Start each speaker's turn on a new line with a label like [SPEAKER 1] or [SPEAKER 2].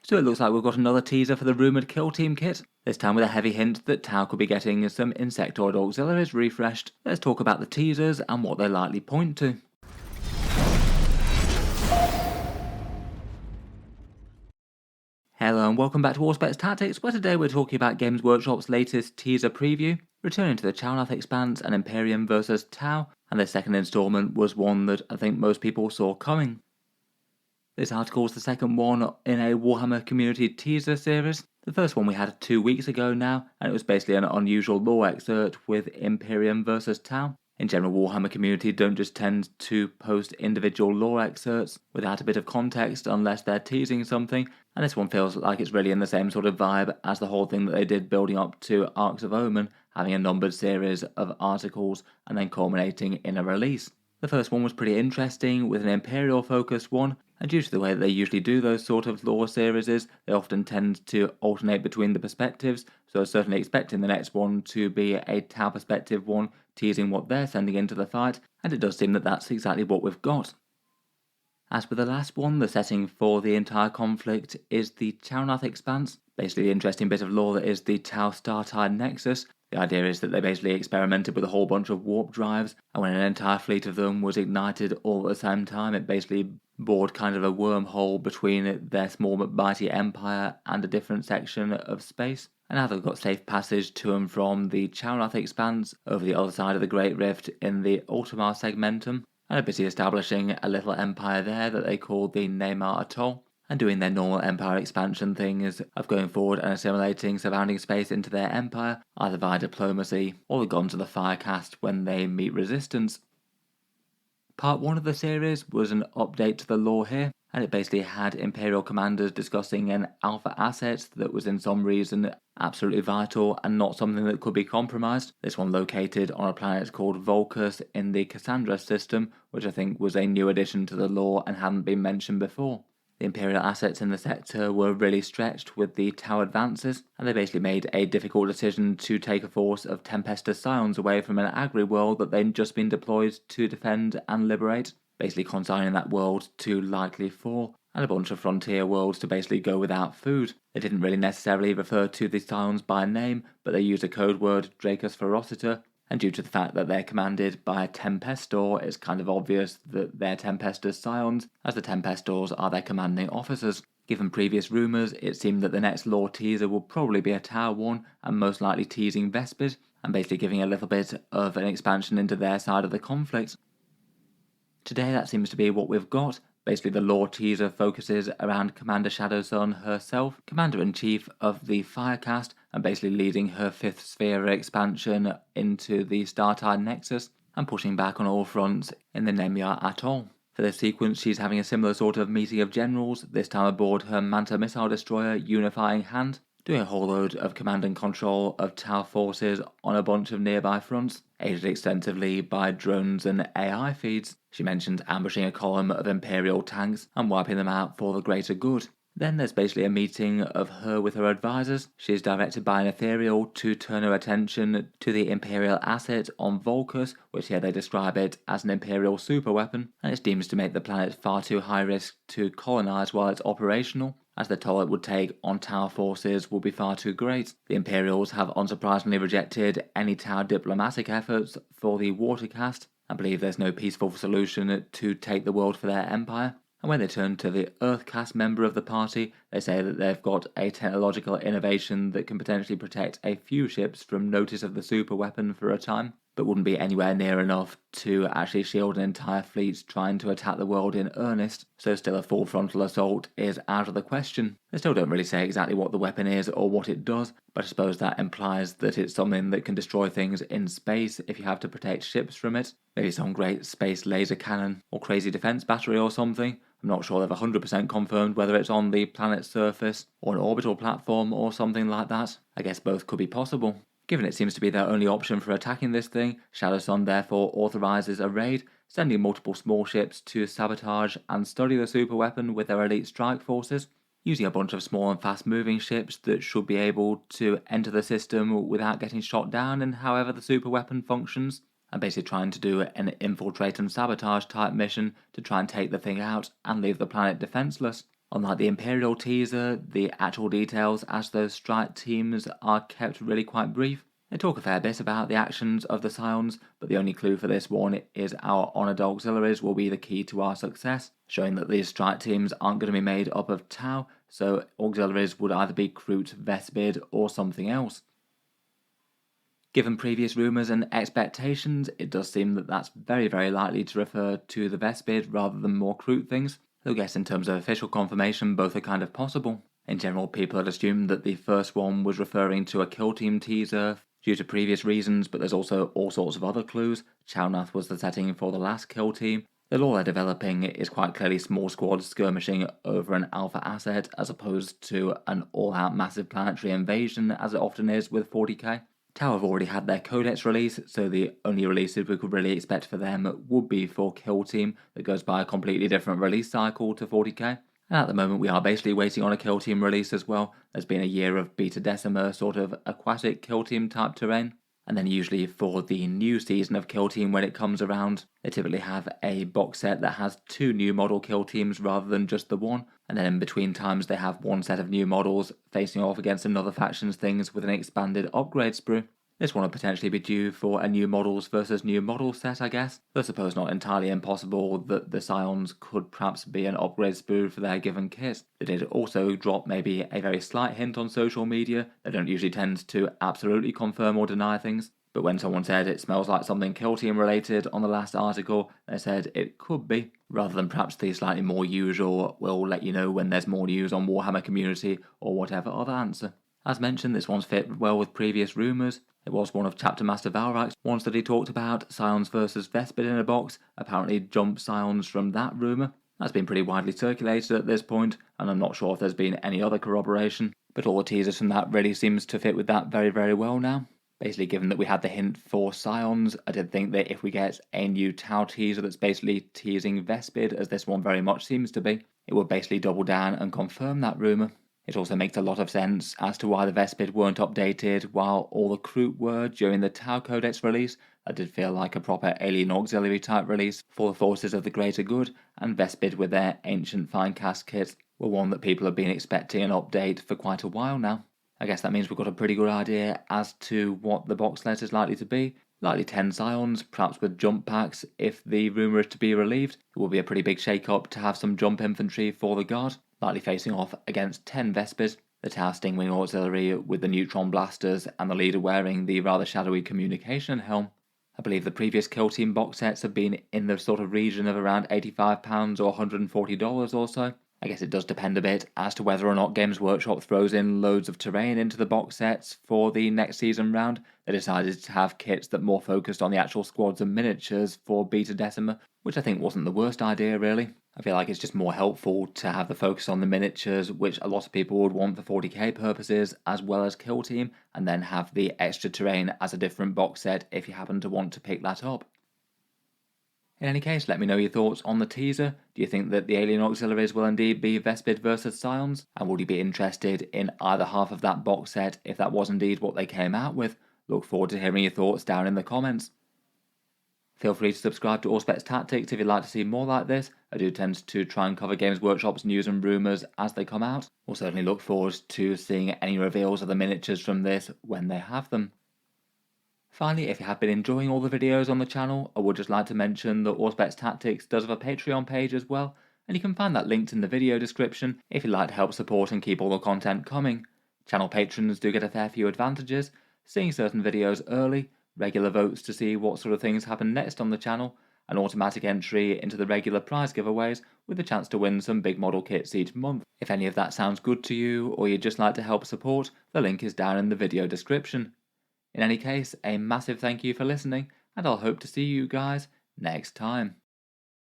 [SPEAKER 1] So it looks like we've got another teaser for the rumoured Kill Team kit, this time with a heavy hint that Tau could be getting some Insectoid auxiliaries refreshed. Let's talk about the teasers and what they likely point to. Hello and welcome back to Auspex Tactics, where today we're talking about Games Workshop's latest teaser preview, returning to the Chalnath Expanse and Imperium vs Tau, and the second instalment was one that I think most people saw coming. This article is the second one in a Warhammer community teaser series. The first one we had 2 weeks ago now, and it was basically an unusual lore excerpt with Imperium vs Tau. In general, Warhammer community don't just tend to post individual lore excerpts without a bit of context unless they're teasing something, and this one feels like it's really in the same sort of vibe as the whole thing that they did building up to Arcs of Omen, having a numbered series of articles and then culminating in a release. The first one was pretty interesting, with an Imperial focused one, and due to the way that they usually do those sort of lore series, they often tend to alternate between the perspectives, so certainly expecting the next one to be a Tau perspective one, teasing what they're sending into the fight, and it does seem that that's exactly what we've got. As with the last one, the setting for the entire conflict is the Chalnath Expanse, basically the interesting bit of lore that is the Tau Star-Tide Nexus. The idea is that they basically experimented with a whole bunch of warp drives, and when an entire fleet of them was ignited all at the same time, it basically bored kind of a wormhole between their small but mighty empire and a different section of space. And now they've got safe passage to and from the Chalnath Expanse over the other side of the Great Rift in the Ultimar Segmentum, and are busy establishing a little empire there that they call the Neymar Atoll, and doing their normal empire expansion things of going forward and assimilating surrounding space into their empire, either via diplomacy or the Guns of the Firecast when they meet resistance. Part 1 of the series was an update to the lore here, and it basically had Imperial commanders discussing an alpha asset that was in some reason absolutely vital and not something that could be compromised. This one located on a planet called Vulcus in the Cassandra system, which I think was a new addition to the lore and hadn't been mentioned before. The Imperial assets in the sector were really stretched with the Tau advances, and they basically made a difficult decision to take a force of Tempestus Scions away from an agri world that they'd just been deployed to defend and liberate, basically consigning that world to likely fall, and a bunch of frontier worlds to basically go without food. They didn't really necessarily refer to the Scions by name, but they used a code word, Dracus Ferociter, and due to the fact that they're commanded by a Tempestor, it's kind of obvious that they're Tempestor's Scions, as the Tempestors are their commanding officers. Given previous rumours, it seemed that the next lore teaser will probably be a Tau one, and most likely teasing Vespid, and basically giving a little bit of an expansion into their side of the conflict. Today that seems to be what we've got. Basically the lore teaser focuses around Commander Shadowsun herself, Commander-in-Chief of the Firecast, and basically leading her 5th sphere expansion into the Star-Tide Nexus, and pushing back on all fronts in the Neymar Atoll. For this sequence she's having a similar sort of meeting of generals, this time aboard her Manta missile destroyer Unifying Hand, doing a whole load of command and control of Tau forces on a bunch of nearby fronts, aided extensively by drones and AI feeds. She mentions ambushing a column of Imperial tanks and wiping them out for the greater good. Then there's basically a meeting of her with her advisors. She is directed by an ethereal to turn her attention to the Imperial asset on Vulcus, which here they describe it as an Imperial superweapon, and it's deemed to make the planet far too high risk to colonize while it's operational, as the toll it would take on Tau forces would be far too great. The Imperials have unsurprisingly rejected any Tau diplomatic efforts for the Watercast, and believe there's no peaceful solution to take the world for their empire. And when they turn to the Earthcast member of the party, they say that they've got a technological innovation that can potentially protect a few ships from notice of the superweapon for a time, but wouldn't be anywhere near enough to actually shield an entire fleet trying to attack the world in earnest, so still a full frontal assault is out of the question. They still don't really say exactly what the weapon is or what it does, but I suppose that implies that it's something that can destroy things in space if you have to protect ships from it. Maybe some great space laser cannon or crazy defense battery or something. I'm not sure they've 100% confirmed whether it's on the planet's surface or an orbital platform or something like that. I guess both could be possible. Given it seems to be their only option for attacking this thing, Shadowsun therefore authorises a raid, sending multiple small ships to sabotage and study the superweapon with their elite strike forces, using a bunch of small and fast moving ships that should be able to enter the system without getting shot down in however the superweapon functions, and basically trying to do an infiltrate and sabotage type mission to try and take the thing out and leave the planet defenseless. Unlike the Imperial teaser, the actual details as those strike teams are kept really quite brief. They talk a fair bit about the actions of the Scions, but the only clue for this one is our honoured auxiliaries will be the key to our success, showing that these strike teams aren't going to be made up of Tau, so auxiliaries would either be Kroot, Vespid, or something else. Given previous rumours and expectations, it does seem that that's very likely to refer to the Vespid rather than more Kroot things. Though I guess in terms of official confirmation, both are kind of possible. In general, people had assumed that the first one was referring to a kill team teaser due to previous reasons, but there's also all sorts of other clues. Chalnath was the setting for the last kill team. The lore they're developing is quite clearly small squads skirmishing over an alpha asset as opposed to an all-out massive planetary invasion as it often is with 40k. Tau have already had their codex release, so the only releases we could really expect for them would be for Kill Team that goes by a completely different release cycle to 40k. And at the moment we are basically waiting on a Kill Team release as well. There's been a year of Beta Decima sort of aquatic Kill Team type terrain. And then usually for the new season of Kill Team when it comes around, they typically have a box set that has 2 new model Kill Teams rather than just the one. And then in between times they have one set of new models facing off against another faction's things with an expanded upgrade sprue. This one will potentially be due for a new models versus new models set, I guess. Though I suppose not entirely impossible that the Scions could perhaps be an upgrade sprue for their given kit. They did also drop maybe a very slight hint on social media. They don't usually tend to absolutely confirm or deny things. But when someone said it smells like something Kill Team related on the last article, they said it could be, rather than perhaps the slightly more usual, we'll let you know when there's more news on Warhammer community or whatever other answer. As mentioned, this one's fit well with previous rumours. It was one of Chapter Master Valrak's ones that he talked about, Scions versus Vespid in a box, apparently jumped Scions from that rumour. That's been pretty widely circulated at this point, and I'm not sure if there's been any other corroboration, but all the teasers from that really seems to fit with that very well now. Basically, given that we had the hint for Scions, I did think that if we get a new Tau teaser that's basically teasing Vespid, as this one very much seems to be, it would basically double down and confirm that rumour. It also makes a lot of sense as to why the Vespid weren't updated while all the Kroot were during the Tau Codex release. That did feel like a proper alien auxiliary type release for the forces of the greater good, and Vespid with their ancient Finecast kit were one that people have been expecting an update for quite a while now. I guess that means we've got a pretty good idea as to what the box set is likely to be. Likely 10 Scions, perhaps with jump packs if the rumour is to be relieved. It will be a pretty big shake-up to have some jump infantry for the guard, likely facing off against 10 Vespids, the Tau Stingwing auxiliary with the neutron blasters and the leader wearing the rather shadowy communication helm. I believe the previous Kill Team box sets have been in the sort of region of around £85 or $140 or so. I guess it does depend a bit as to whether or not Games Workshop throws in loads of terrain into the box sets for the next season round. They decided to have kits that more focused on the actual squads and miniatures for Beta Decima, which I think wasn't the worst idea really. I feel like it's just more helpful to have the focus on the miniatures, which a lot of people would want for 40k purposes, as well as Kill Team, and then have the extra terrain as a different box set if you happen to want to pick that up. In any case, let me know your thoughts on the teaser. Do you think that the alien auxiliaries will indeed be Vespid versus Scions? And would you be interested in either half of that box set if that was indeed what they came out with? Look forward to hearing your thoughts down in the comments. Feel free to subscribe to Auspex Tactics if you'd like to see more like this. I do tend to try and cover Games Workshop's news and rumours as they come out. We'll certainly look forward to seeing any reveals of the miniatures from this when they have them. Finally, if you have been enjoying all the videos on the channel, I would just like to mention that Auspex Tactics does have a Patreon page as well, and you can find that linked in the video description if you'd like to help support and keep all the content coming. Channel patrons do get a fair few advantages, seeing certain videos early, regular votes to see what sort of things happen next on the channel, an automatic entry into the regular prize giveaways with a chance to win some big model kits each month. If any of that sounds good to you or you'd just like to help support, the link is down in the video description. In any case, a massive thank you for listening, and I'll hope to see you guys next time.